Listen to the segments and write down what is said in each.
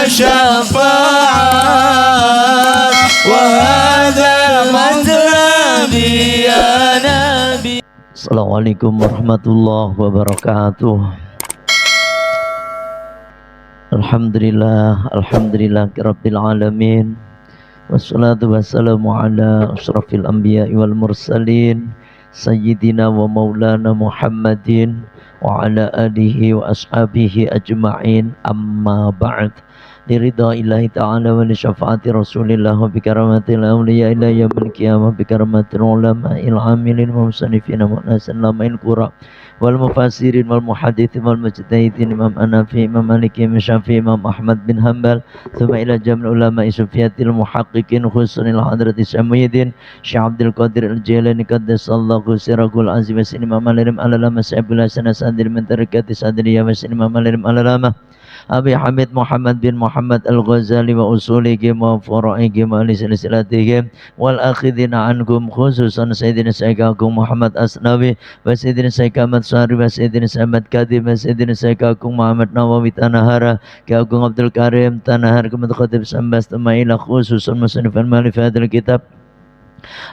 شفاعة وهذا مطلبي يا نبي. Assalamualaikum warahmatullahi wabarakatuh. Alhamdulillah, alhamdulillahirabbil alamin. Wassalatu wassalamu ala asyrafil anbiya'i wal mursalin sayyidina wa maulana Muhammadin wa ala alihi wa ashabihi ajma'in, amma ba'd. Liridha ilahi ta'ala wa li syafaati rasulillah wa bikaramatil awliya ila yaumil qiyamah bikaramatil ulama'il amilin wa musannifina mu'nasan lama'il qura wal mufassirin wal muhadithin wal mujtahidin Imam Hanafi, Imam Maliki, Imam Syafi'i, Imam Ahmad bin Hanbal, thumma ila jam'il ulama'i sufiyatil muhaqqiqin khusunil hadrati Syamuyidin Syekh Abdul Qadir Al-Jailani qaddasallahu sirrahul azim wa Imam Al-Alim Al-Alama Sa'ibul Hasan As-Sadri min tarikati Sadriyah wa Imam Al-Alim Al-Alama Abi Hamid Muhammad bin Muhammad Al-Ghazali wa usulihim wa fura'ihim wa silsilatihim wal akhidina anhum khususan Sayyidina Syekh Agung Muhammad Asnawi wa Sayyidina Syekh Ahmad Syari wa Sayyidina Ahmad Kadim wa Sayyidina Syekh Agung Muhammad Nawawi Tanahara Ki Agung Abdul Karim Tanahar Kemet Khatib Sambas Tama'ilah khususan musannifan malif hadal kitab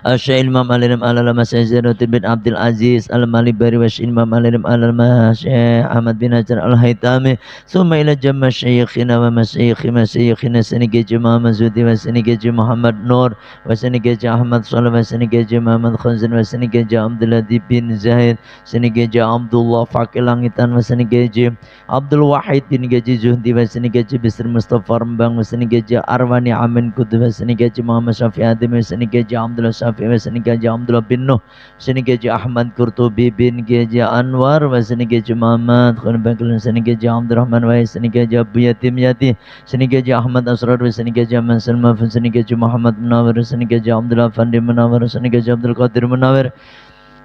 Syekh Imam Al-Alim Al-Alama Syekh Zainuddin bin Abdul Aziz Al-Malibari wa Syekh Imam Al-Alim Al-Alama Syekh Ahmad bin Hajar Al-Haytami summa ila jamma syayikhina wa masyayikhina Senikeji Muhammad Zudi wa Senikeji Muhammad Nur wa Senikeji Ahmad Salah wa Senikeji Muhammad Khazin wa Senikeji Abdul Ladib bin Zahid Senikeji Abdullah Fakil Langitan wa Senikeji Abdul Wahid bin Gaji Zuhdi wa Senikeji Bisri Mustafa Rembang wa Senikeji Arwani Amin Kudu wa Senikeji Muhammad Syafi'adim wa Senikeji Abdul Syafi'i wa Senikeji Abdullah bin Nuh Senikeji Ahmad Qurtubi bin Gaji Anwar wa Senikeji Muhammad Khan Bakil Senikeji Abdurrahman wa Senikeji Abu Yatim Yati Senikeji Ahmad Asrar wa Senikeji Ahmad Salma wa Senikeji Muhammad Munawir Senikeji Abdullah Fandi Munawir Senikeji Abdul Qadir Munawir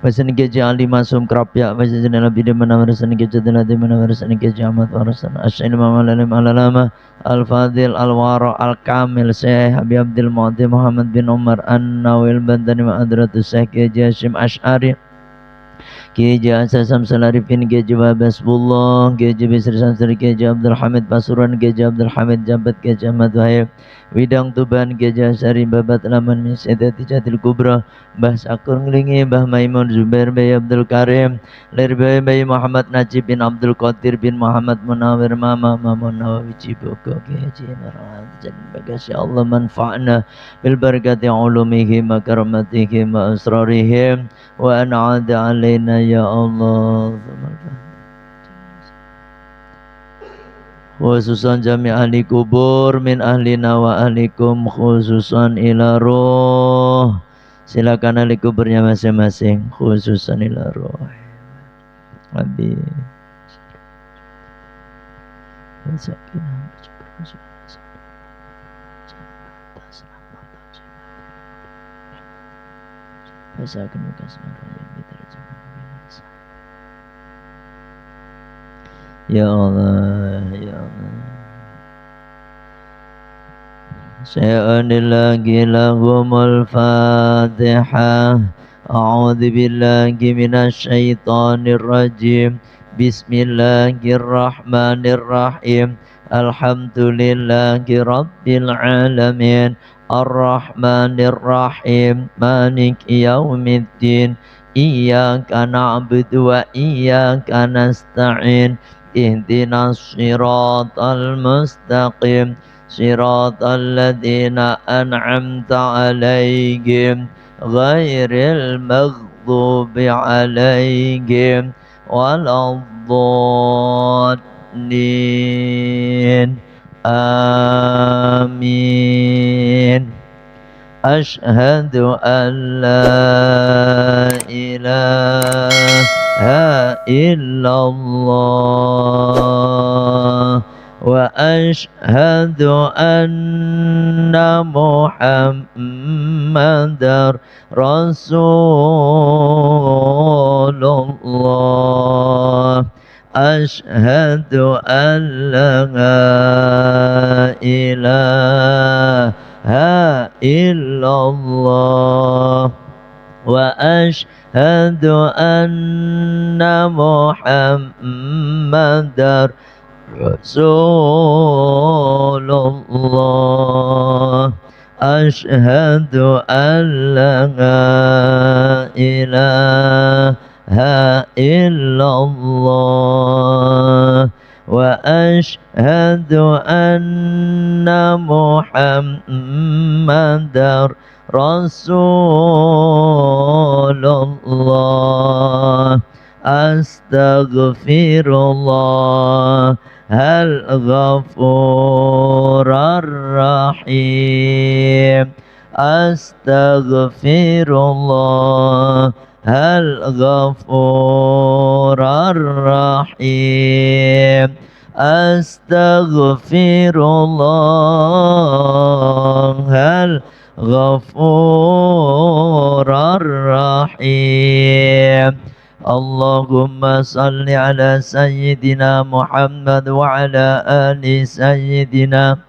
wa Senikeji Ali Masum Krapya wa Senikeji Nabi Munawir Senikeji Diladi Munawir Senikeji Ahmad Warasan Asy'in Imam Al-Alim Al-Alama Al-Fadil Al-Wara Al-Kamil Syekh Habib Abdul Mu'ti Muhammad bin Umar An-Nawil Bandani wa Adratus Syekh Kiai Hashim Ash'ari Kiai Asasam Salarifin Kiai Wahab Hasbullah Kiai Bisri Samsuri Kiai Abdul Hamid Pasuruan Kiai Abdul Hamid Jabat Kiai Ahmad Wahib Widang Tuban Kiai Syari Babat Laman min Syedati Jatil Kubra Mbah Sakur Nglingi Mbah Maimun Zubair Bayi Abdul Karim Lir Bayi Muhammad Najib bin Abdul Qadir bin Muhammad Munawir Mama Nawawi Ciboko Kiai Haji Marwan Jan Bagasya Allah manfa'na bil barakati ulumihim wa karamatihim wa asrarihim wa an'ada alaina ya Allah. Khususan jami ahli kubur min ahlina wa ahlikum khususan ila roh. Silakan ahli kuburnya masing-masing khususan ila roh. Habis. Ya Allah, ya Allah. Sya'anillahi lahumul Fatihah. A'udzu billahi minasy syaithanir rajim. Bismillahirrahmanirrahim. Alhamdulillahi rabbil alamin. Ar-Rahmanir-Rahim. Maliki yaumiddin. Iyyaka na'budu wa iyyaka nasta'in. Ihdinas siratal mustaqim. Siratal ladzina an'amta 'alaihim ghairil maghdubi 'alaihim waladdallin. Amin. Asyhadu an la ilaha illallah wa asyhadu anna Muhammadar Rasulullah. Asyhadu an la ilaha illallah wa asyhadu anna Muhammadar Rasulullah Ashhadu an la ilaha illallah wa ashhadu anna Muhammadar Rasulullah Astaghfirullah Al-Ghafurar Rahim Astaghfirullah Al-Ghafurar Rahim Astaghfirullah Al-Ghafurar Rahim Allahumma salli ala Sayyidina Muhammad wa ala ali Sayyidina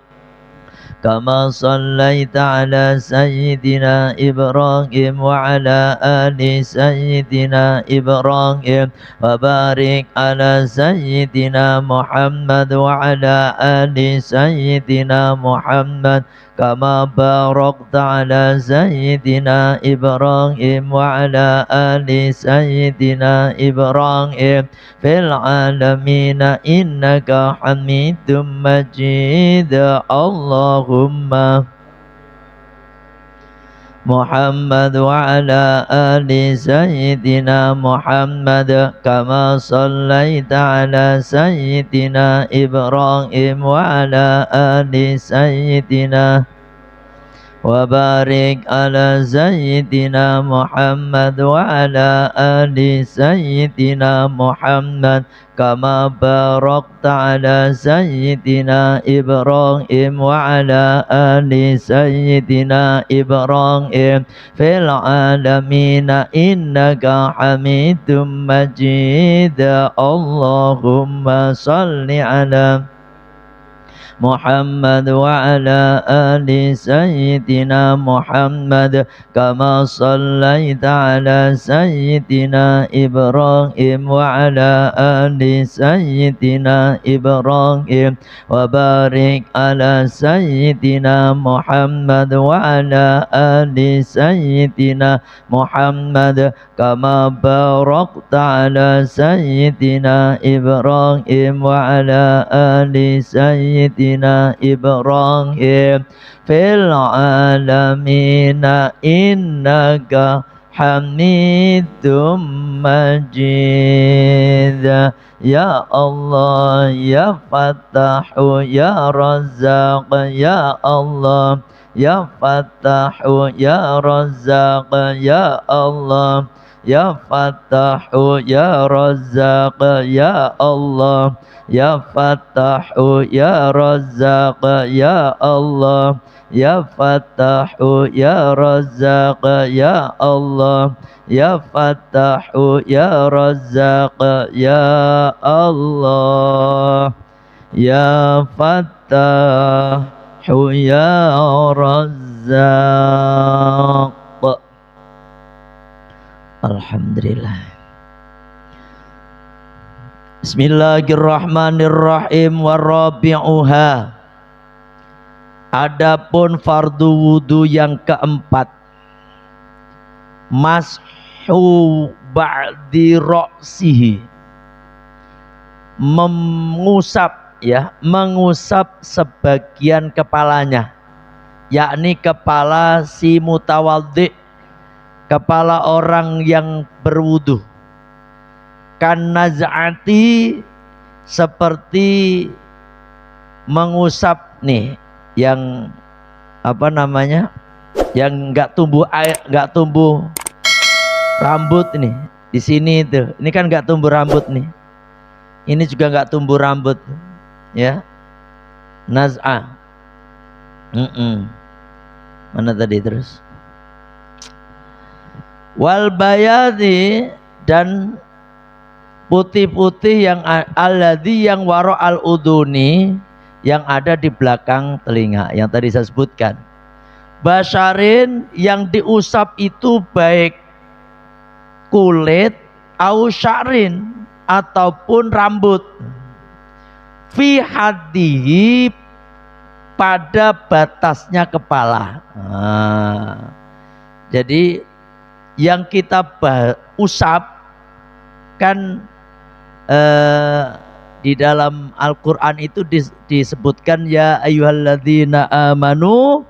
Kama sallaita ala Sayyidina Ibrahim wa ala ali Sayyidina Ibrahim wa barik ala Sayyidina Muhammad wa ala ali Sayyidina Muhammad Kama barakta ala Sayyidina Ibrahim wa ala ali Sayyidina Ibrahim fil alamina innaka hamidum majid Allahumma Muhammad wa ala ali Sayyidina Muhammad Kama sallaita ala Sayyidina Ibrahim wa ala ali Sayyidina wa barik ala Sayyidina Muhammad wa ala ali Sayyidina Muhammad Kama barakta ala Sayyidina Ibrahim wa ala ali Sayyidina Ibrahim fil alamina innaka hamidum majid Allahumma salli ala Muhammad wa ala ali Sayyidina Muhammad Kama sallaita ala Sayyidina Ibrahim wa ala ali Sayyidina Ibrahim wa barik ala Sayyidina Muhammad wa ala ali Sayyidina Muhammad Kama barakta ala Sayyidina Ibrahim wa ala ali Sayyidina Ibrahim fil alamina innaka hamidum majid Ya Allah Ya Fattahu Ya Razzaq Ya Allah Ya Fattahu Ya Razzaq Ya Allah Ya Fattahu Ya Razzaq Ya Allah Ya Fattahu Ya Razzaq Ya Allah Ya Fattahu Ya Razzaq Ya Allah Ya Fattahu Ya Razzaq Ya Allah Ya Fattahu Ya Razzaq Alhamdulillah. Bismillahirrahmanirrahim warabi'uha. Adapun fardu wudu yang keempat, mashu ba'di ra'sihi, mengusap mengusap sebagian kepalanya, yakni kepala si mutawaddi, kepala orang yang berwudu. Kan naz'ati, seperti mengusap nih yang apa namanya, yang nggak tumbuh air, nggak tumbuh rambut nih di sini itu. Ini kan nggak tumbuh rambut nih. Ini juga nggak tumbuh rambut ya. Naz'ah. Mana tadi terus? Wal bayadi, dan putih-putih yang alladzi yang waro al uduni, yang ada di belakang telinga, yang tadi saya sebutkan. Basyarin, yang diusap itu baik kulit, au sya'rin, ataupun rambut. fi hadihi, pada batasnya kepala. Jadi yang kita usap kan di dalam Al-Quran itu disebutkan ya ayyuhalladzina amanu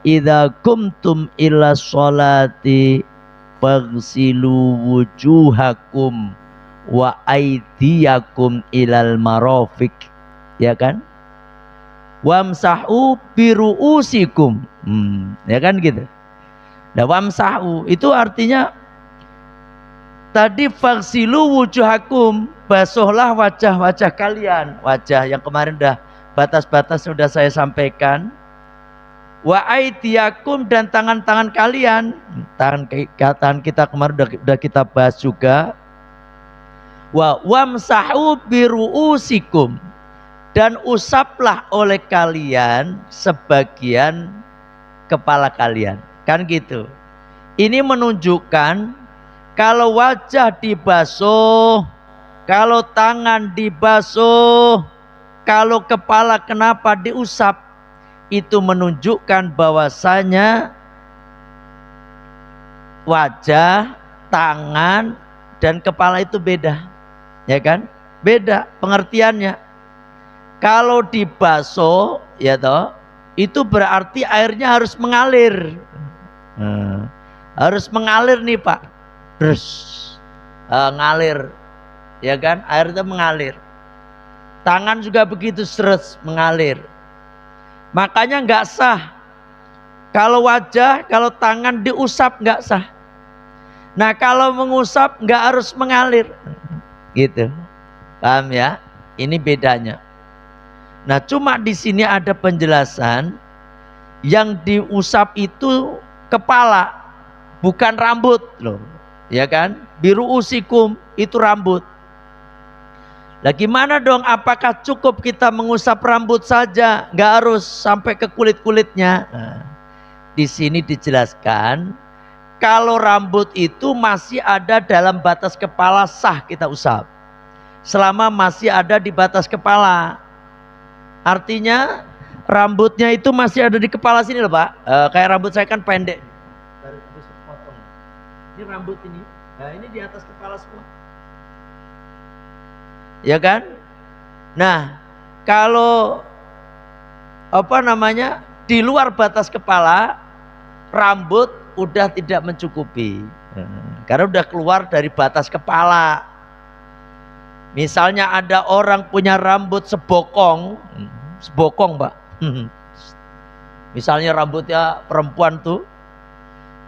idza kumtum ila sholati faghsilu wujuhakum wa aydiyakum ilal marafiq, ya kan, wamsahu biruusikum, ya kan gitu. Nah, wamsahu itu artinya tadi faghsilu wujuhakum, basuhlah wajah-wajah kalian, wajah yang kemarin dah batas-batas sudah saya sampaikan. Wa aidiyakum, dan tangan-tangan kalian, tangan kita kemarin udah kita bahas juga. Wa wamsahu biruusikum, dan usaplah oleh kalian sebagian kepala kalian, kan gitu. Ini menunjukkan kalau wajah dibasuh, kalau tangan dibasuh, kalau kepala kenapa diusap, itu menunjukkan bahwasanya wajah, tangan, dan kepala itu beda, ya kan? Beda pengertiannya. Kalau dibasuh, ya toh, itu berarti airnya harus mengalir. Harus mengalir nih Pak, terus ngalir, ya kan? Airnya mengalir. Tangan juga begitu, seret mengalir. Makanya nggak sah kalau wajah, kalau tangan diusap, nggak sah. Nah, kalau mengusap nggak harus mengalir, gitu. Paham ya? Ini bedanya. Nah, cuma di sini ada penjelasan yang diusap itu kepala, bukan rambut loh, ya kan? Biruusikum itu rambut. Nah, gimana dong? Apakah cukup kita mengusap rambut saja? Nggak harus sampai ke kulit-kulitnya. Nah, di sini dijelaskan kalau rambut itu masih ada dalam batas kepala, sah kita usap. Selama masih ada di batas kepala. Artinya rambutnya itu masih ada di kepala sini loh Pak. Kayak rambut saya kan pendek. Baru potong. Ini rambut ini. Nah, ini di atas kepala semua. Ya kan? Nah, kalau di luar batas kepala, rambut udah tidak mencukupi, karena udah keluar dari batas kepala. Misalnya ada orang punya rambut sebokong Pak. Misalnya rambutnya perempuan tuh,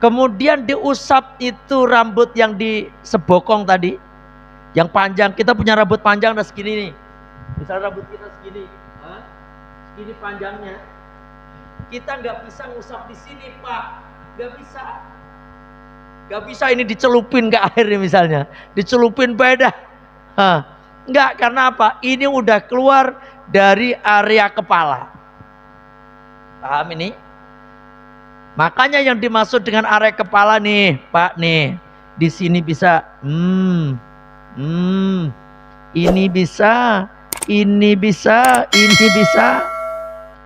kemudian diusap itu rambut yang di sebokong tadi, yang panjang. Kita punya rambut panjang udah segini nih. Misalnya rambut kita segini, segini panjangnya. Kita nggak bisa ngusap di sini Pak, nggak bisa. Nggak bisa ini dicelupin ke air nih misalnya, dicelupin beda. Nggak, karena apa? Ini udah keluar dari area kepala. Paham ini? Makanya yang dimaksud dengan area kepala nih Pak nih, di sini bisa. Ini bisa, ini bisa, ini bisa.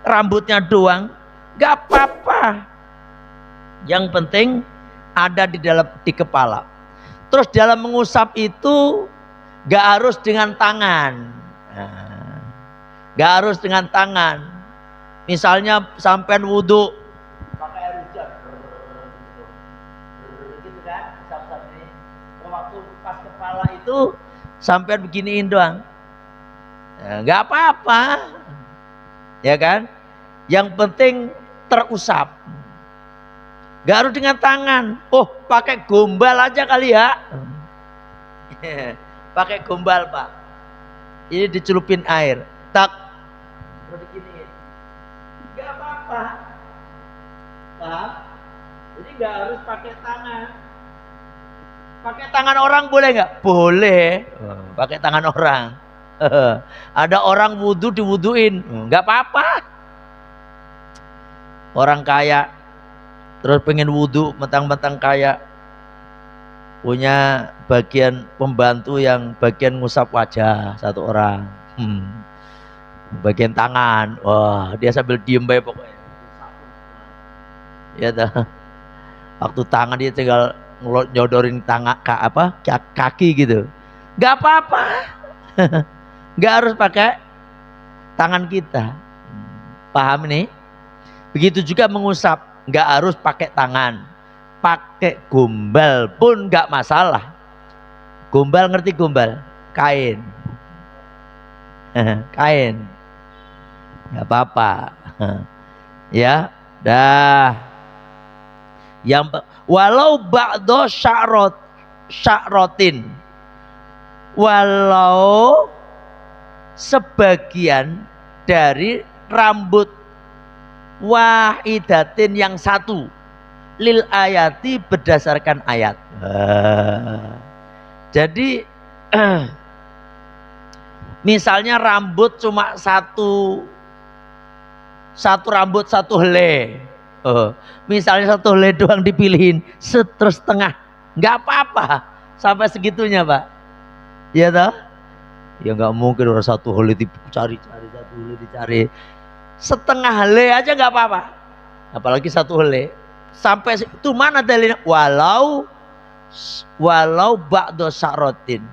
Rambutnya doang, gak apa-apa. Yang penting ada di kepala. Terus dalam mengusap itu gak harus dengan tangan. Gak harus dengan tangan. Misalnya sampean wudhu pakai air hujan, gitu kan? Usap-usap ini. Waktu pas kepala itu sampean beginiin doang, nggak apa-apa, ya kan? Yang penting terusap, nggak harus dengan tangan. Oh, pakai gombal aja kali ya. Pakai gombal Pak, ini dicelupin air, tak, terus beginiin, nggak apa-apa. Nah, jadi nggak harus pakai tangan. Pakai tangan orang boleh nggak? Boleh. Pakai tangan orang. Ada orang wudhu diwuduin, nggak apa-apa. Orang kaya terus pengen wudhu, mentang-mentang kaya, punya bagian pembantu yang bagian ngusap wajah satu orang. bagian tangan. Wah, dia sambil diem bae pokoknya. Ya dah. Waktu tangan dia tinggal nyodorin tangan kaki gitu. Nggak apa-apa. Nggak harus pakai tangan kita. Paham nih? Begitu juga mengusap, nggak harus pakai tangan. Pakai gombal pun nggak masalah. Gombal, ngerti gombal? Kain. Kain. Nggak apa-apa. Ya, dah. Walau ba'do sya'rotin, walau sebagian dari rambut wahidatin yang satu, lil ayati berdasarkan ayat. Jadi misalnya rambut cuma satu rambut satu helai. Misalnya satu helai doang dipilihin setengah, nggak apa-apa sampai segitunya, Pak. Ya toh? Ya nggak mungkin orang satu helai dicari-cari, satu helai dicari. Setengah helai aja nggak apa-apa. Apalagi satu helai. Sampai itu mana dalilnya? Walau ba'do sya'rotin.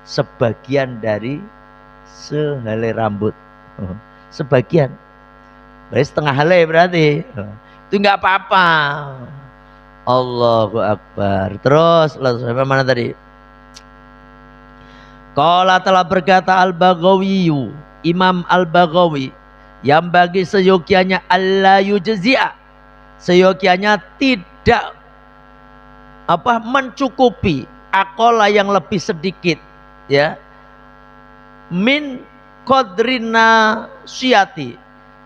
Sebagian dari sehelai rambut. Sebagian. Berarti setengah helai berarti. Itu nggak apa-apa. Allahu Akbar. Terus sampai mana tadi? Qala telah berkata Al-Baghawi, Imam Al-Baghawi, yang bagi seyogianya alla yujzi'a, seyogianya tidak mencukupi aqala yang lebih sedikit, ya, min qadrina syati,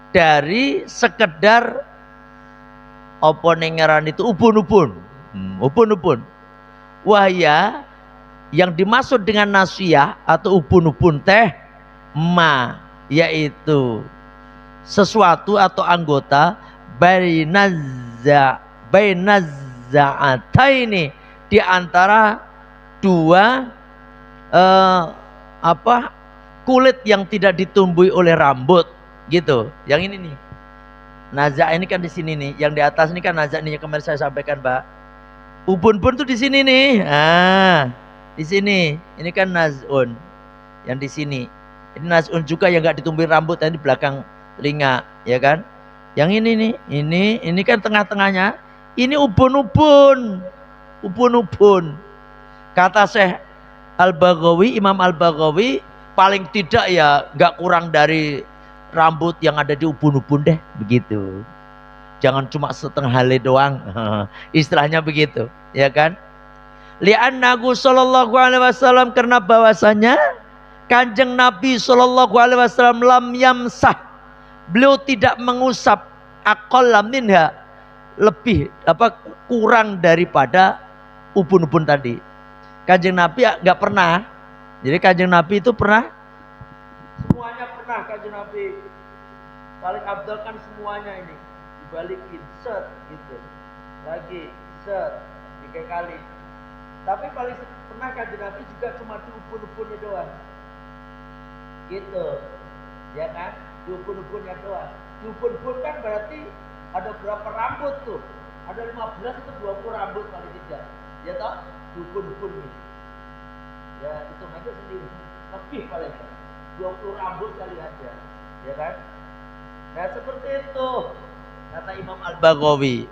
dari sekedar apa nengeran itu ubun-ubun. Ubun-ubun. Wahya, yang dimaksud dengan nasiyah atau ubun-ubun teh yaitu sesuatu atau anggota bainazzaataini, di antara dua kulit yang tidak ditumbuhi oleh rambut gitu. Yang ini nih, naza ini kan di sini nih, yang di atas ini kan naza nih, yang kemarin saya sampaikan, Pak. Ubun-ubun tuh di sini nih. Di sini. Ini kan nazun. Yang di sini. Ini nazun juga yang nggak ditumbuhi rambut, yang di belakang telinga, ya kan? Yang ini nih, ini kan tengah-tengahnya. Ini ubun-ubun. Ubun-ubun. Kata Syekh Al-Baghawi, Imam Al-Baghawi, paling tidak ya nggak kurang dari rambut yang ada di ubun-ubun deh, begitu. Jangan cuma setengah helai doang. Istilahnya begitu, ya kan? Li'annahu sallallahu alaihi wasallam, karena bahwasanya Kanjeng Nabi sallallahu alaihi wasallam lam yamsah, beliau tidak mengusap aqalla minha, lebih kurang daripada ubun-ubun tadi. Kanjeng Nabi nggak pernah. Jadi Kanjeng Nabi itu pernah, semuanya pernah. Kanjeng Nabi paling abdal kan semuanya ini dibalikin set gitu, lagi set 3 kali. Tapi paling pernah Kanjeng Nabi juga cuma di ubun-ubunnya doang gitu, ya kan? Di ubun-ubunnya doang. Di ubun-ubun kan berarti ada berapa rambut tuh? Ada 15 atau 20 rambut paling tidak, ya toh? Di ubun-ubun ini, ya itu aja sendiri, lebih paling 20 rambut kali aja, ya kan? Nah seperti itu kata Imam Al-Baghawi.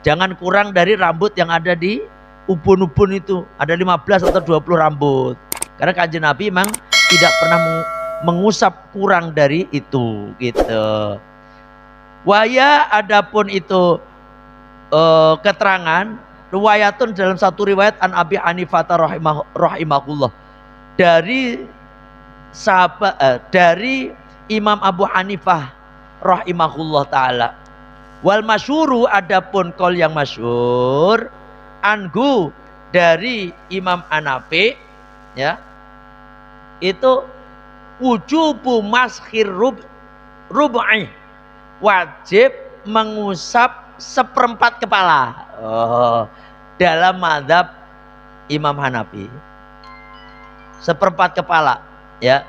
Jangan kurang dari rambut yang ada di ubun-ubun itu. Ada 15 atau 20 rambut. Karena Kanjeng Nabi memang tidak pernah mengusap kurang dari itu gitu. Waya, adapun itu keterangan riwayatun, dalam satu riwayat an Abi Hanifah rahimahullah, dari sahabat dari Imam Abu Hanifah rahimahullah taala. Wal masyhuru, adapun qaul yang masyhur, anhu, dari Imam Hanafi, ya, itu wujubu mashir rub'i, wajib mengusap seperempat kepala. Dalam mazhab Imam Hanafi seperempat kepala, ya.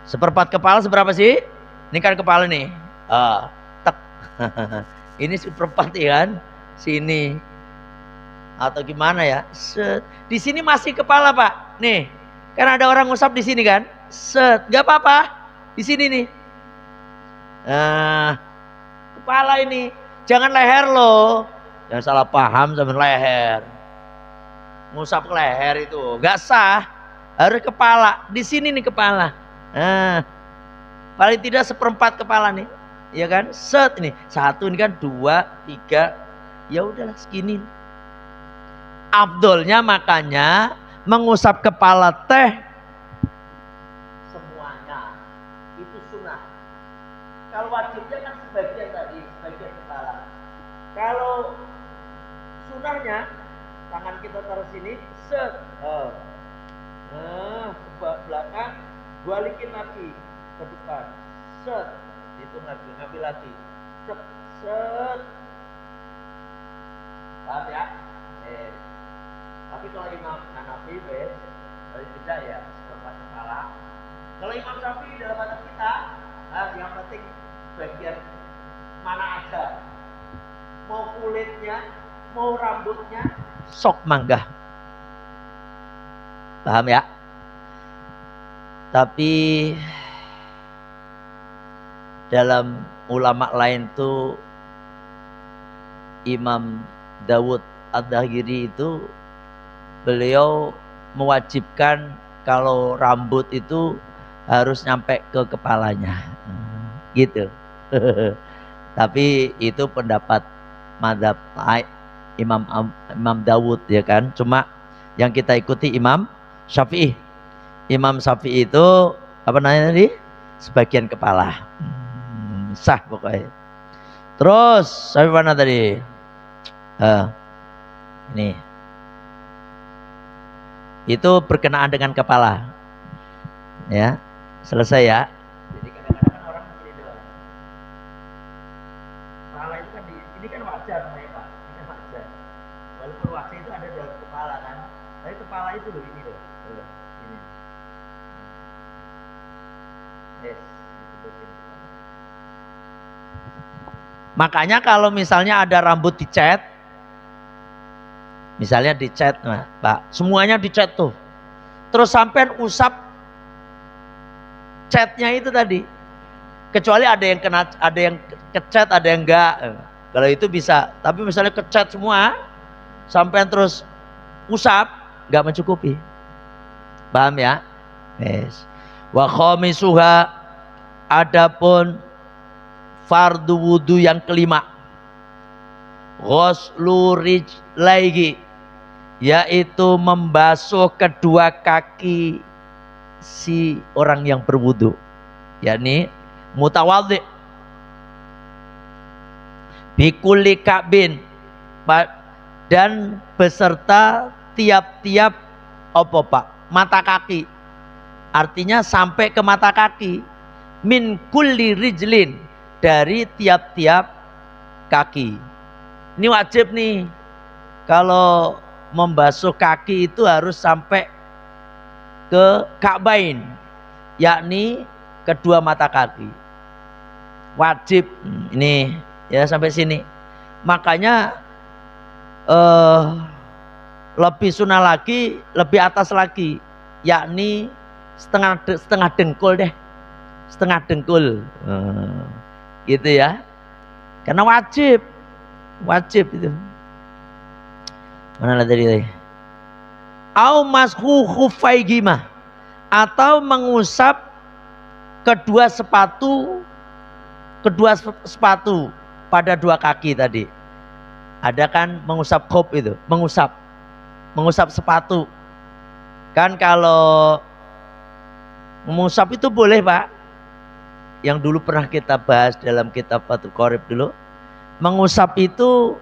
Seperempat kepala seberapa sih? Ini kan kepala nih. Tek. Ini seperempat ya kan? Sini. Atau gimana ya? Set. Di sini masih kepala, Pak. Nih. Kan ada orang ngusap di sini kan? Set. Gak apa-apa. Di sini nih. Nah, kepala ini. Jangan leher loh. Jangan salah paham sama leher. Ngusap leher itu gak sah. Harus kepala. Di sini nih kepala. Nah, paling tidak seperempat kepala nih. Ya kan? Set ini. Satu ini kan 2, 3. Ya udahlah segini. Afdolnya makanya mengusap kepala teh semuanya itu sunnah. Kalau wajibnya kan sebagian tadi, sebagian kepala. Kalau sunnahnya tangan kita taruh sini, set, ke belakang, balikin lagi ke depan, set, hitung lagi, ngambil lagi, set, set, paham ya? Tapi kalau Imam Hanafi dari beda ya, seperempat kepala. Kalau Imam Syafi'i dalam mata kita, yang penting bagian mana aja, mau kulitnya, mau rambutnya, sok mangga. Paham ya? Tapi dalam ulama lain tuh Imam Dawud Ad-Dahiri itu beliau mewajibkan kalau rambut itu harus nyampe ke kepalanya gitu. Tapi itu pendapat mazhab Imam Dawud ya kan. Cuma yang kita ikuti Imam Syafi'i. Imam Syafi'i itu apa namanya tadi? Sebagian kepala. Sah pokoknya. Terus sampai mana tadi? Ini. Itu berkenaan dengan kepala. Ya. Selesai ya. Jadi kadang-kadang orang begini doang. Kepala itu kan ini kan wajah namanya Pak. Ini kan wajah. Walaupun wajah itu ada dalam kepala kan. Tapi kepala itu loh ini loh. Ini. Yes. Makanya kalau misalnya ada rambut dicat, misalnya dicat, nah, Pak, semuanya dicat tuh. Terus sampean usap catnya itu tadi. Kecuali ada yang kena, ada yang kecat, ada yang enggak. Kalau itu bisa. Tapi misalnya kecat semua, sampean terus usap, enggak mencukupi. Paham ya? Yes. Wa khamisuha, adapun fardu wudu yang kelima, ghuslu rijlaihi, yaitu membasuh kedua kaki si orang yang berwudu, yakni mutawadhi bikulli ka'bin, dan beserta tiap-tiap apa Pak? Mata kaki. Artinya sampai ke mata kaki. Min kulli rijlin, dari tiap-tiap kaki. Ini wajib nih. Kalau membasuh kaki itu harus sampai ke Ka'bain, yakni kedua mata kaki. Wajib. Ini ya sampai sini. Makanya lebih sunnah lagi, lebih atas lagi, yakni setengah dengkul deh. Setengah dengkul. Gitu ya. Karena wajib. Wajib itu. Mana tadi? Au mashu khuffaihima, atau mengusap kedua sepatu pada dua kaki tadi. Ada kan mengusap khuf itu, mengusap sepatu. Kan kalau mengusap itu boleh Pak. Yang dulu pernah kita bahas dalam kitab Fathul Qorib dulu. Mengusap itu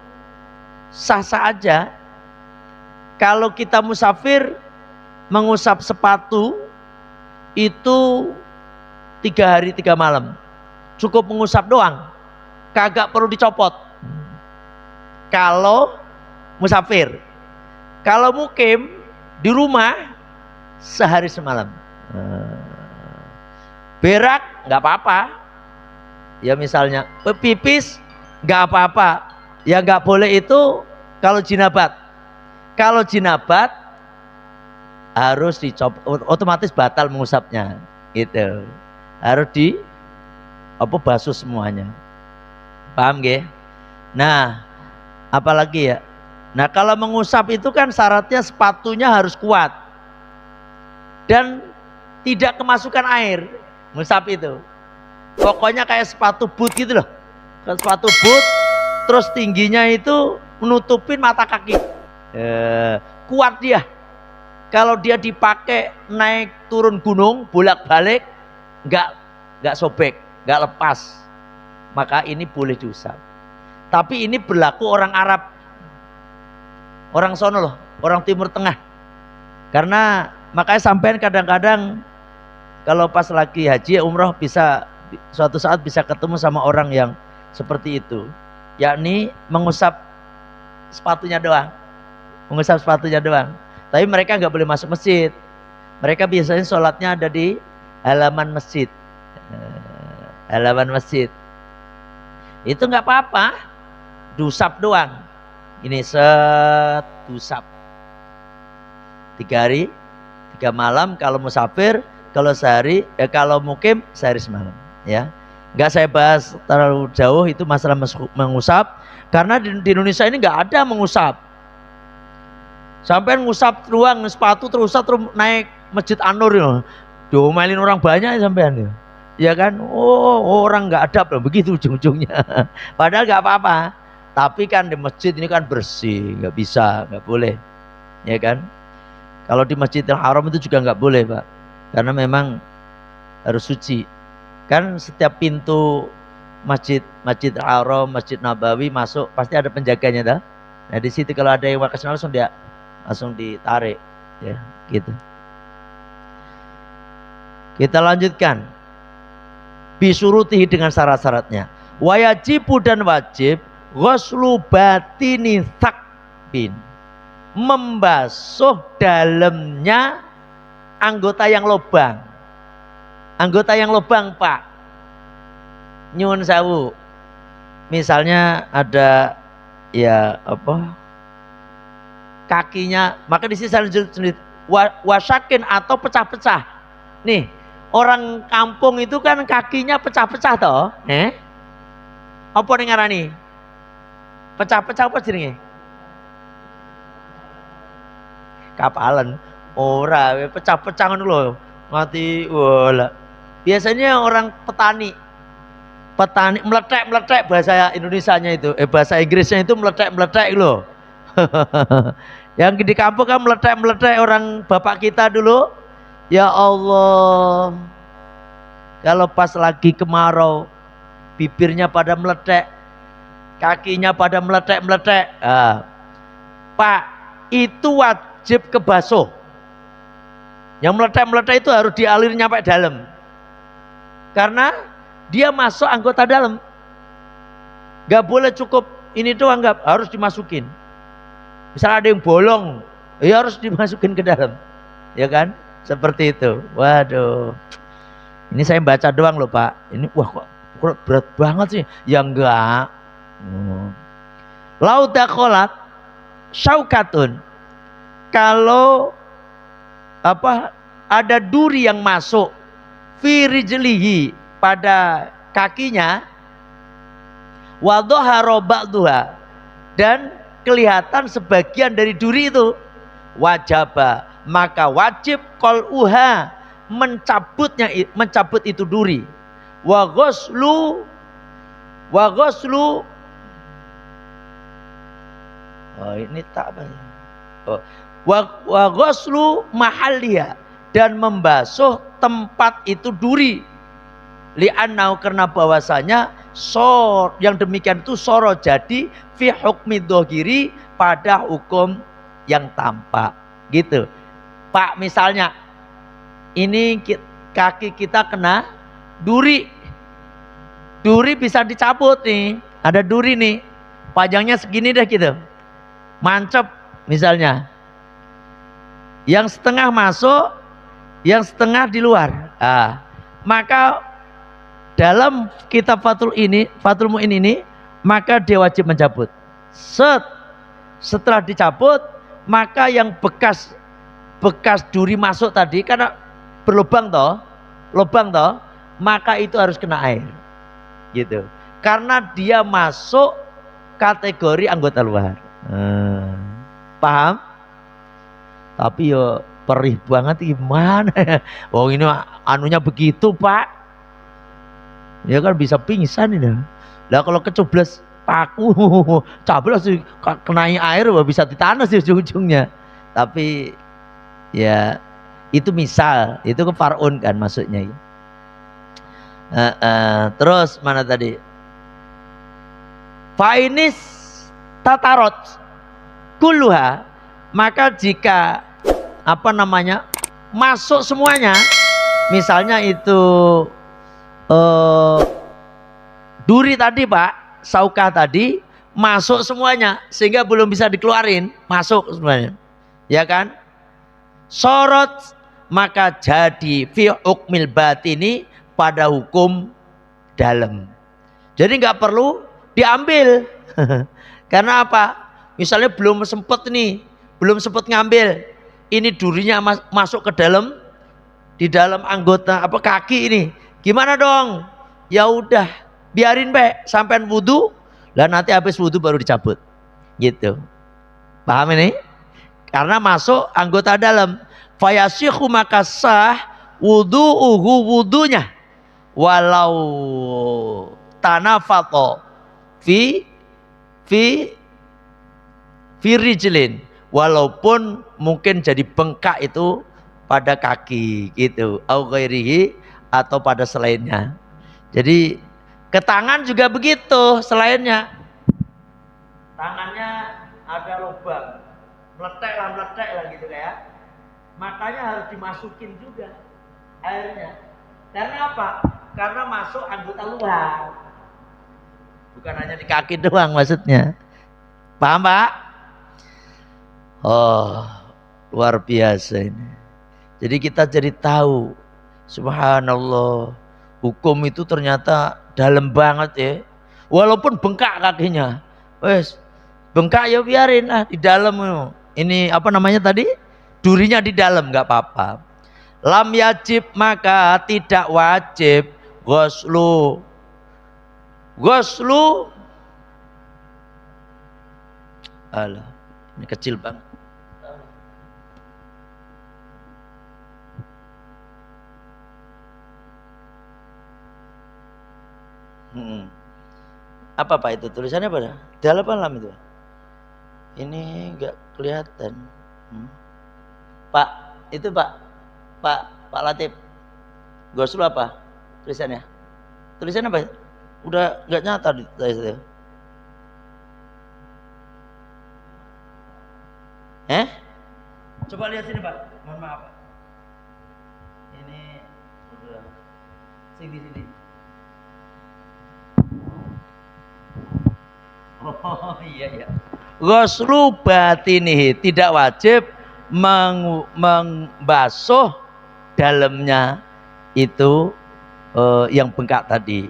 sah-sah aja. Kalau kita musafir, mengusap sepatu itu 3 hari 3 malam. Cukup mengusap doang, kagak perlu dicopot. Kalau musafir. Kalau mukim di rumah, sehari semalam. berak nggak apa-apa, ya misalnya pipis nggak apa-apa, ya nggak boleh itu kalau jinabat. Kalau jinabat harus otomatis batal mengusapnya, gitu. Harus basuh semuanya, paham gak? Nah, apalagi ya? Nah, kalau mengusap itu kan syaratnya sepatunya harus kuat dan tidak kemasukan air. Ngusap itu pokoknya kayak sepatu boot gitu loh. Sepatu boot terus tingginya itu menutupin mata kaki. Kuat dia. Kalau dia dipakai naik turun gunung bolak-balik nggak sobek, nggak lepas, maka ini boleh diusap. Tapi ini berlaku orang Arab, orang sono loh, orang Timur Tengah. Karena makanya sampean kadang-kadang kalau pas lagi haji umroh bisa suatu saat bisa ketemu sama orang yang seperti itu, yakni mengusap sepatunya doang, tapi mereka nggak boleh masuk masjid. Mereka biasanya sholatnya ada di halaman masjid. Itu nggak apa-apa, diusap doang. Ini diusap 3 hari 3 malam kalau musafir, kalau sehari, kalau mukim sehari semalam, ya. Nggak saya bahas terlalu jauh itu masalah mengusap, karena di Indonesia ini nggak ada mengusap. Sampai ngusap ruang sepatu terus naik Masjid An-Nur ya, diomelin orang banyak sampean ya kan. Orang nggak ada begitu ujung-ujungnya. Padahal nggak apa-apa, tapi kan di masjid ini kan bersih, nggak bisa, nggak boleh, ya kan. Kalau di Masjidil Haram itu juga nggak boleh, Pak, karena memang harus suci. Kan setiap pintu Masjidil Haram, Masjid Nabawi masuk pasti ada penjaganya dah. Nah di situ kalau ada yang kesana langsung ditarik, ya gitu. Kita lanjutkan. Bisurutihi dengan syarat-syaratnya. Wajibu dan wajib ghuslu batini thaqbin, membasuh dalamnya anggota yang lobang. Anggota yang lobang, Pak, nyuwun sewu, misalnya ada ya kakinya, maka di sini wasakin atau pecah-pecah. Nih, orang kampung itu kan kakinya pecah-pecah toh, apa ning ngarani? Pecah-pecah apa jenenge? Kapalan. Ora, pecah-pecah ngono lho. Mati wala. Biasanya orang petani meletek bahasa Indonesianya itu, bahasa Inggrisnya itu meletek loh. Yang di kampung kan meletek orang bapak kita dulu. Ya Allah, kalau pas lagi kemarau bibirnya pada meletek, kakinya pada meletek. Pak, itu wajib kebasuh. Yang meletek itu harus dialir nyampe dalam, karena dia masuk anggota dalam. Gak boleh cukup ini doang, nggak, harus dimasukin. Misalnya ada yang bolong, ya harus dimasukin ke dalam, ya kan? Seperti itu. Waduh, ini saya baca doang loh, Pak. Ini kok berat banget sih? Ya enggak. Laudakholat syaukatun, kalau ada duri yang masuk firijlihi, pada kakinya, wadhahara ba'duha, dan kelihatan sebagian dari duri itu, wajaba, maka wajib qal'uha, mencabut itu duri, wa ghuslu ini tak apa ya, wa ghuslu mahalliha, dan membasuh tempat itu duri, li'annau, karena bahwasanya yang demikian itu soro, jadi fi hukmi dhahiri, pada hukum yang tampak, gitu. Pak, misalnya ini kaki kita kena duri bisa dicabut nih, ada duri nih panjangnya segini deh gitu, mancep misalnya, yang setengah masuk, yang setengah di luar. maka dalam kitab Fathul Mu'in ini, maka dia wajib mencabut. Setelah dicabut, maka yang bekas duri masuk tadi, karena berlubang toh, maka itu harus kena air, gitu. Karena dia masuk kategori anggota luar. Paham? Tapi yo perih banget gimana ya? Oh ini anunya begitu Pak. Ya kan bisa pingsan ini. Lah kalau kecoblos paku, cabut langsung kenai air bisa ditanas di ujung-ujungnya. Tapi ya itu misal, itu ke far'un kan maksudnya. Terus mana tadi? Fainis tatarot kulluha, maka jika masuk semuanya, misalnya itu duri tadi Pak, saukah tadi masuk semuanya sehingga belum bisa dikeluarin, masuk semuanya, ya kan? Sorot, maka jadi fi hukmil batini, pada hukum dalam. Jadi nggak perlu diambil. Karena apa? Misalnya belum sempat ngambil, ini durinya masuk ke dalam, di dalam anggota kaki ini, gimana dong? Ya udah biarin sampai wudu, lah nanti habis wudu baru dicabut, gitu. Paham ini? Karena masuk anggota dalam. Fayasihu, maka sah wudunya walau tanafato fi rijlin, walaupun mungkin jadi bengkak itu pada kaki gitu, au ghairihi, atau pada selainnya. Jadi ke tangan juga begitu, selainnya. Tangannya ada lubang, meletek lah gitu kayak. Makanya harus dimasukin juga airnya. Karena apa? Karena masuk anggota luar. Bukan hanya di kaki doang maksudnya. Paham Pak? Oh, luar biasa ini. Jadi kita jadi tahu, subhanallah, hukum itu ternyata dalam banget ya. Walaupun bengkak kakinya, wes bengkak ya biarin lah di dalam. Ini tadi? Durinya di dalam nggak apa-apa. Lam yajib, maka tidak wajib ghuslu alah, ini kecil banget. Apa Pak itu tulisannya pada? Dalam apa lam itu? Ini nggak kelihatan. Pak, itu Pak Latif, ghuslu apa tulisannya? Tulisannya apa? Udah nggak nyata di saya. Coba lihat sini Pak. Mohon maaf Pak. Ini udah sini. Oh iya. Ghuslu batinihi, tidak wajib membasuh dalamnya itu yang bengkak tadi.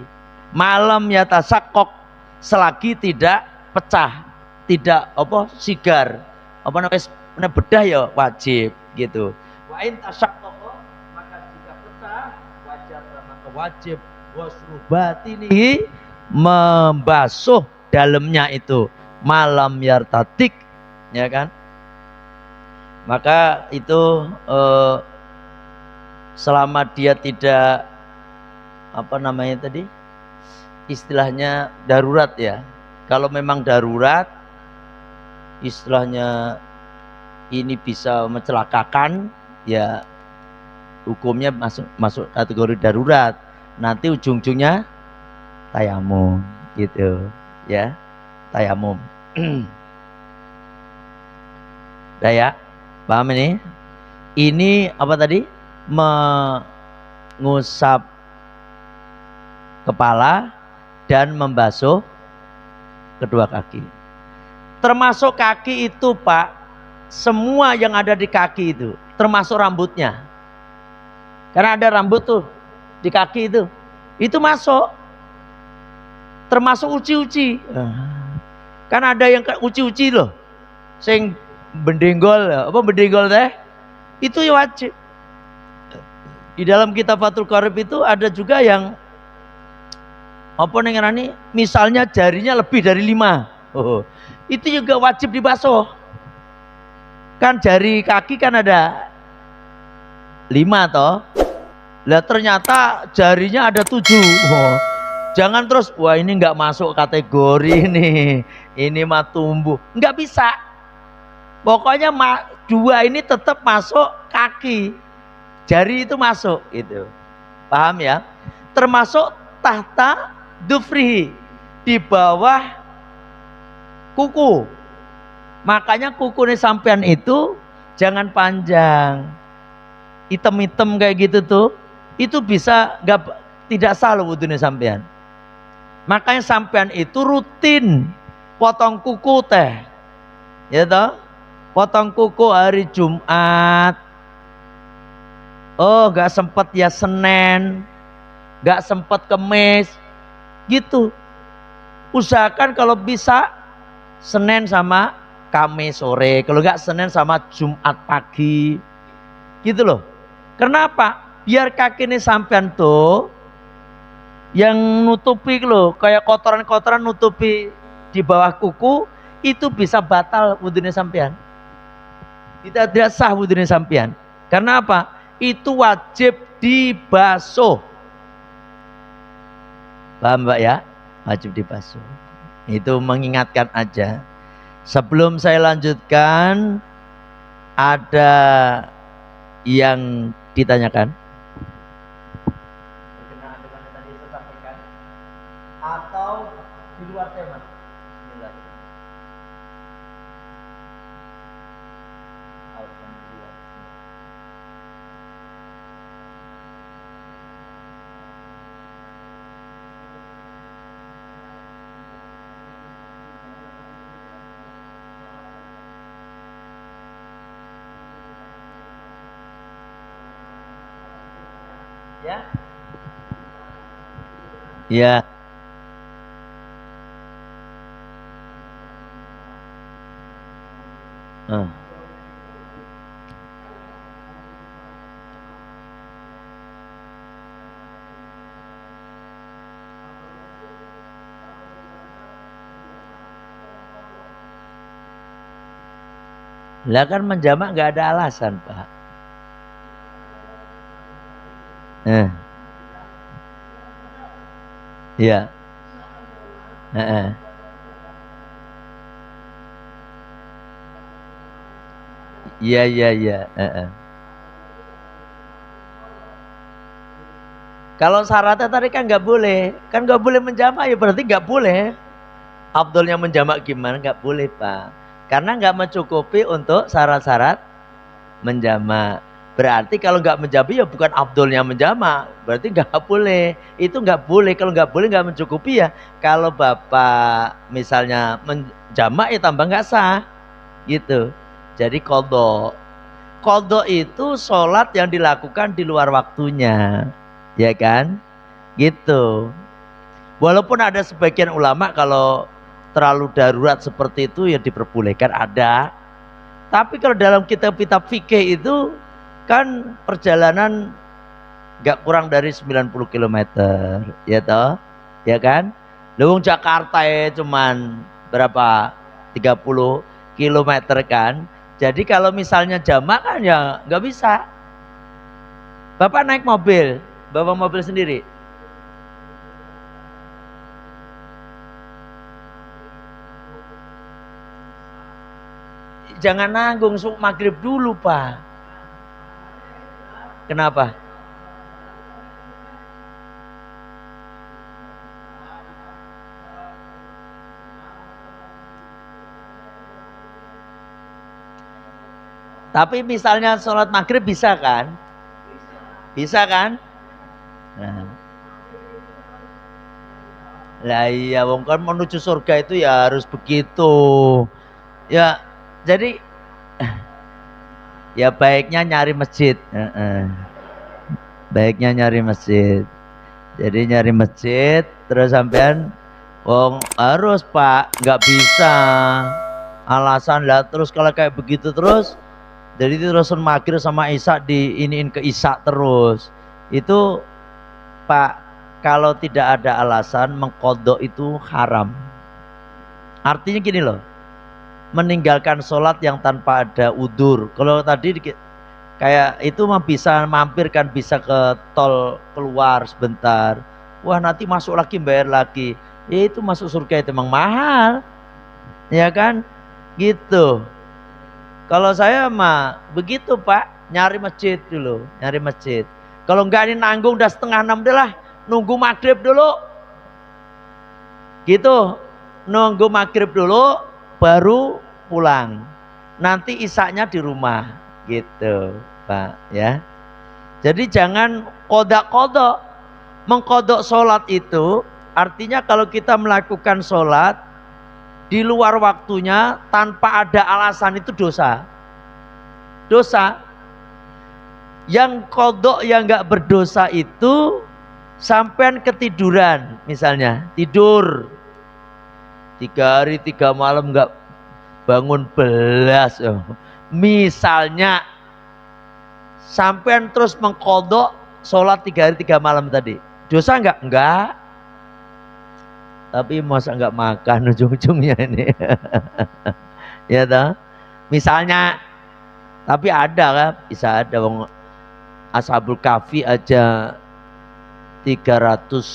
Malam yatasakok, selagi tidak pecah, tidak sigar, bedah ya wajib gitu. Wa in tasaqqaqa, maka jika pecah maka wajib ghuslu batinihi, membasuh dalamnya itu, malam yartatik, ya kan? Maka itu selama dia tidak istilahnya darurat ya. Kalau memang darurat, istilahnya ini bisa mencelakakan, ya hukumnya masuk kategori darurat. Nanti ujung-ujungnya tayamum gitu ya, tayamum. Daya, paham ini? Ini apa tadi? Mengusap kepala dan membasuh kedua kaki. Termasuk kaki itu Pak, semua yang ada di kaki itu, termasuk rambutnya. Karena ada rambut tuh di kaki itu masuk, termasuk uci-uci. Kan ada yang uci-uci loh, sing bendenggol, apa bendenggol teh, itu ya wajib. Di dalam kitab Fathul Qorib itu ada juga yang apa nengerani, misalnya jarinya lebih dari 5, itu juga wajib dibasuh. Kan jari kaki kan ada 5 toh, lah ternyata jarinya ada 7. Jangan terus, wah ini nggak masuk kategori ini mah tumbuh, nggak bisa. Pokoknya 2 ini tetap masuk kaki, jari itu masuk, itu paham ya? Termasuk tahta dufrihi, di bawah kuku. Makanya kuku nih sampean itu jangan panjang, hitam-hitam kayak gitu tuh, itu bisa tidak sah loh wudhunya sampean. Makanya sampean itu rutin potong kuku teh, ya toh, potong kuku hari Jumat. Oh gak sempet ya Senin, gak sempet Kemis, gitu. Usahakan kalau bisa Senin sama Kamis sore, kalau gak Senin sama Jumat pagi, gitu loh. Kenapa? Biar kaki ini sampean tuh yang nutupi loh, kayak kotoran-kotoran nutupi di bawah kuku, itu bisa batal wudhunya sampean. Tidak sah wudhunya sampean. Karena apa? Itu wajib dibasuh. Paham Mbak ya? Wajib dibasuh. Itu mengingatkan aja. Sebelum saya lanjutkan, ada yang ditanyakan? Atau di luar tema? Bismillah. Ya. Ya. Lah kan menjamak nggak ada alasan Pak. Ya. Iya. Kalau syaratnya tadi kan nggak boleh, menjamak, ya berarti nggak boleh. Abdulnya menjamak gimana? Nggak boleh Pak, karena nggak mencukupi untuk syarat-syarat menjamak. Berarti kalau nggak menjamak ya bukan abdulnya menjamak, berarti nggak boleh. Itu nggak boleh. Kalau nggak boleh, nggak mencukupi ya. Kalau bapak misalnya menjamak ya tambah nggak sah, gitu. Jadi qadha itu sholat yang dilakukan di luar waktunya, ya kan? Gitu. Walaupun ada sebagian ulama kalau terlalu darurat seperti itu ya diperbolehkan, ada. Tapi kalau dalam kitab-kitab fikih itu kan perjalanan nggak kurang dari 90 km, ya toh, ya kan? Lewung Jakarta ya cuman berapa, 30 km kan. Jadi kalau misalnya jamak kan ya nggak bisa. Bapak naik mobil, bawa mobil sendiri. Jangan nanggung, maghrib dulu Pak. Kenapa? Tapi misalnya sholat maghrib bisa kan? Bisa kan? Nah. Lah iya, wong kan menuju surga itu ya harus begitu. Ya, jadi ya baiknya nyari masjid. baiknya nyari masjid. Jadi nyari masjid, terus sampean harus Pak, nggak bisa alasan lah. Terus kalau kayak begitu terus, jadi terus maghrib sama isya diiniin ke isya terus. Itu Pak, kalau tidak ada alasan mengkodok itu haram. Artinya gini loh, meninggalkan sholat yang tanpa ada udur. Kalau tadi kayak itu mah bisa mampir kan, bisa ke tol keluar sebentar. Wah nanti masuk lagi bayar lagi. Ya itu masuk surga itu emang mahal. Ya kan? Gitu. Kalau saya mah begitu Pak, nyari masjid dulu, nyari masjid. Kalau enggak ini nanggung udah 5:30 deh lah, nunggu maghrib dulu. Gitu, nunggu maghrib dulu, baru pulang. Nanti isaknya di rumah, gitu Pak ya. Jadi jangan kodok-kodok. Mengkodok sholat itu artinya kalau kita melakukan sholat di luar waktunya tanpa ada alasan itu dosa. Dosa. Yang kodok yang nggak berdosa itu sampean ketiduran, misalnya tidur 3 hari 3 malam nggak bangun belas, misalnya sampean terus mengkodok sholat 3 hari 3 malam tadi, dosa nggak? Enggak. Tapi masa nggak makan ujung-ujungnya ini. Ya toh, misalnya. Tapi ada kan, bisa ada wong Ashabul Kahfi aja 309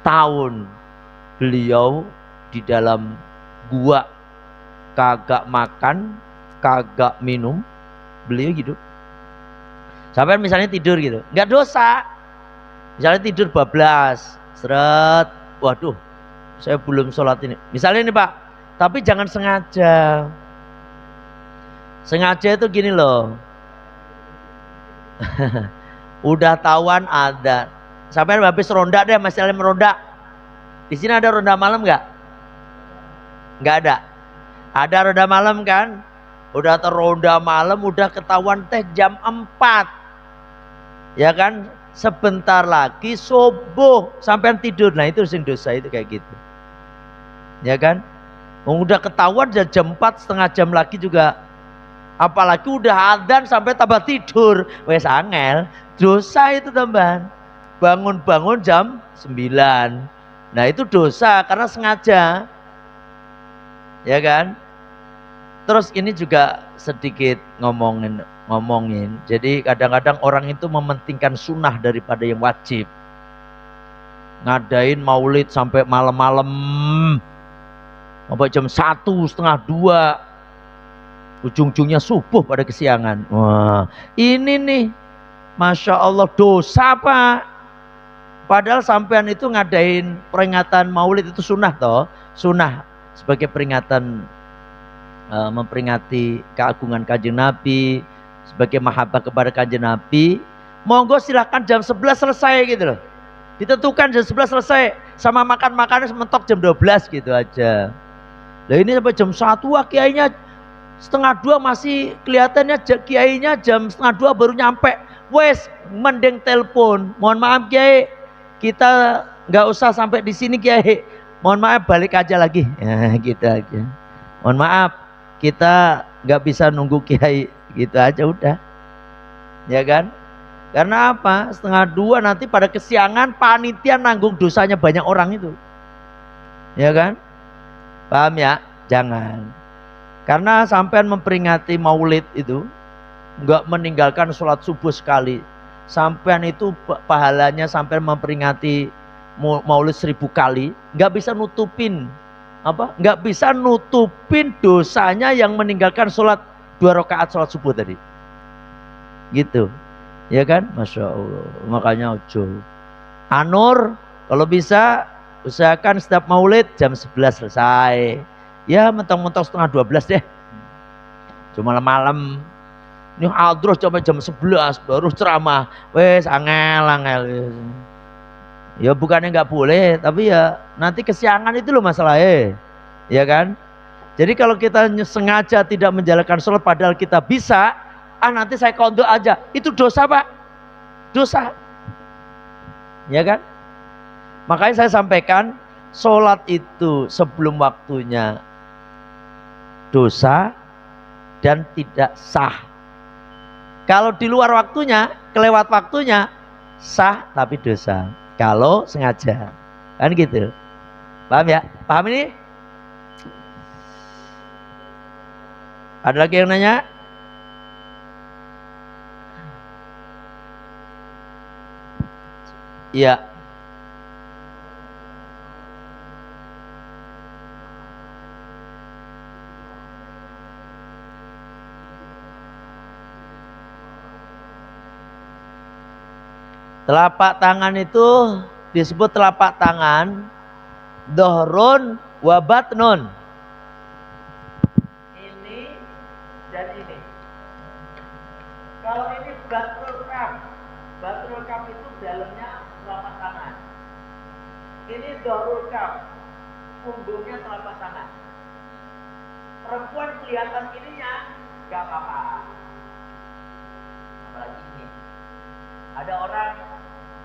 tahun beliau di dalam gua, kagak makan, kagak minum, beliau hidup. Sampai misalnya tidur gitu, nggak dosa. Misalnya tidur bablas, seret, waduh, saya belum sholat ini. Misalnya ini Pak, tapi jangan sengaja. Sengaja itu gini loh. Udah tawan ada. Sampai habis ronda deh, Mas Salim ronda. Di sini ada ronda malam nggak? Nggak ada. Ada ronda malam kan? Udah teronda malam, udah ketahuan teh jam 4. Ya kan? Sebentar lagi subuh, sampai tidur. Nah itu sing dosa itu kayak gitu. Ya kan? Udah ketahuan jam 4, setengah jam lagi juga. Apalagi udah adzan sampai tambah tidur, wes angel, dosa itu tambahan. Bangun-bangun jam 9. Nah itu dosa karena sengaja. Ya kan? Terus ini juga sedikit ngomongin. Jadi kadang-kadang orang itu mementingkan sunnah daripada yang wajib. Ngadain maulid sampai malam-malam, sampai jam 1, setengah 2. Ujung-ujungnya subuh pada kesiangan. Wah, ini nih, Masya Allah dosa Pak. Padahal sampean itu ngadain peringatan maulid itu sunnah toh. Sunnah sebagai peringatan, memperingati keagungan Kanjeng Nabi, sebagai mahabbah kepada Kanjeng Nabi. Monggo silahkan jam 11 selesai gitu loh. Ditentukan jam 11 selesai, sama makan-makannya mentok jam 12 gitu aja. Nah ini sampai jam 1, wah kiainya setengah 2 masih kelihatannya, kiainya jam setengah 2 baru nyampe. Wes mending telepon, mohon maaf kiai, kita nggak usah sampai di sini kiai, mohon maaf balik aja lagi. Ya gitu aja, mohon maaf kita nggak bisa nunggu kiai, gitu aja udah. Ya kan? Karena apa? Setengah 2 nanti pada kesiangan, panitia nanggung dosanya banyak orang itu. Ya kan? Paham ya? Jangan. Karena sampean memperingati maulid itu enggak meninggalkan sholat subuh sekali. Sampean itu pahalanya sampean memperingati maulid 1000 kali, enggak bisa nutupin apa? Enggak bisa nutupin dosanya yang meninggalkan sholat 2 rakaat sholat subuh tadi. Gitu. Ya kan? Masya Allah. Makanya ojo. Anur kalau bisa usahakan setiap maulid jam 11 selesai. Ya mentang-mentang setengah 12 deh. Cuma malam. Ini hadroh sampai jam 11 baru ceramah. Wes angel. Ya bukannya nggak boleh, tapi ya nanti kesiangan itu loh masalahnya. Ya kan? Jadi kalau kita sengaja tidak menjalankan sholat padahal kita bisa, nanti saya kodok aja. Itu dosa Pak, dosa. Ya kan? Makanya saya sampaikan, sholat itu sebelum waktunya dosa dan tidak sah. Kalau di luar waktunya, kelewat waktunya, sah tapi dosa. Kalau sengaja, kan gitu. Paham ya? Paham ini? Ada lagi yang nanya? Iya. Telapak tangan itu disebut telapak tangan dohrun wa batnun. Ini dan ini. Kalau ini batrul kaf itu dalamnya telapak tangan. Ini dohrul kaf, punggungnya telapak tangan. Perempuan kelihatan ininya gak apa-apa. Apalagi ini. Ada orang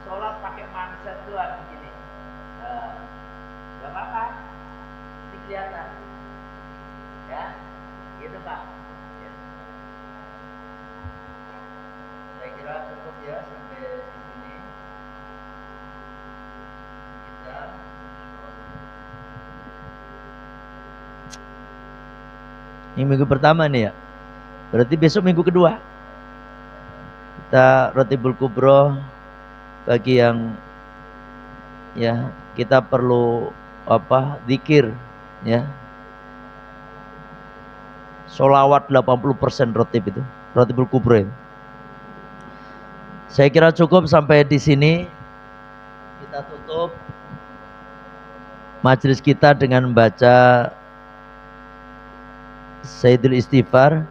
sholat pakai manset doang begini, gak apa-apa, ini kelihatan, ya, gitu Pak. Ya. Saya kira cukup ya sampai di sini. Kita ini minggu pertama nih ya, berarti besok minggu kedua kita Rotibul Kubro. Bagi yang ya kita perlu zikir ya, sholawat 80% rotib itu, Rotibul Kubro itu. Saya kira cukup sampai di sini. Kita tutup majelis kita dengan membaca Sayyidul Istighfar.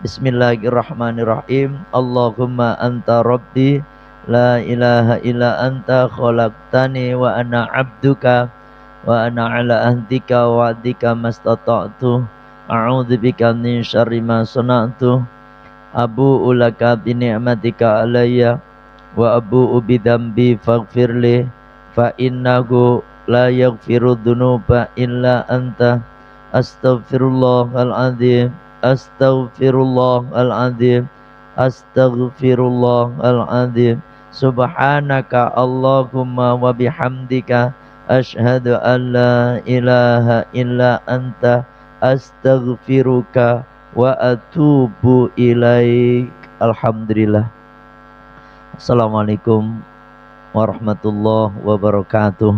Bismillahirrahmanirrahim. Allahumma anta rabbi la ilaha illa anta khalaqtani wa ana abduka wa ana ala ahdika wa wa'dika mastata'tu a'udzu bika min syarri ma sana'tu abu'u laka bi ni'matika alayya wa abu'u bi dzambi faghfirli fa innahu la yaghfiru dzunuba illa anta astaghfirullahal azim astaghfirullahal azim astaghfirullahal azim. Subhanaka Allahumma wa bihamdika asyhadu an la ilaha illa anta astaghfiruka wa atubu ilaik. Alhamdulillah. Assalamualaikum warahmatullahi wabarakatuh.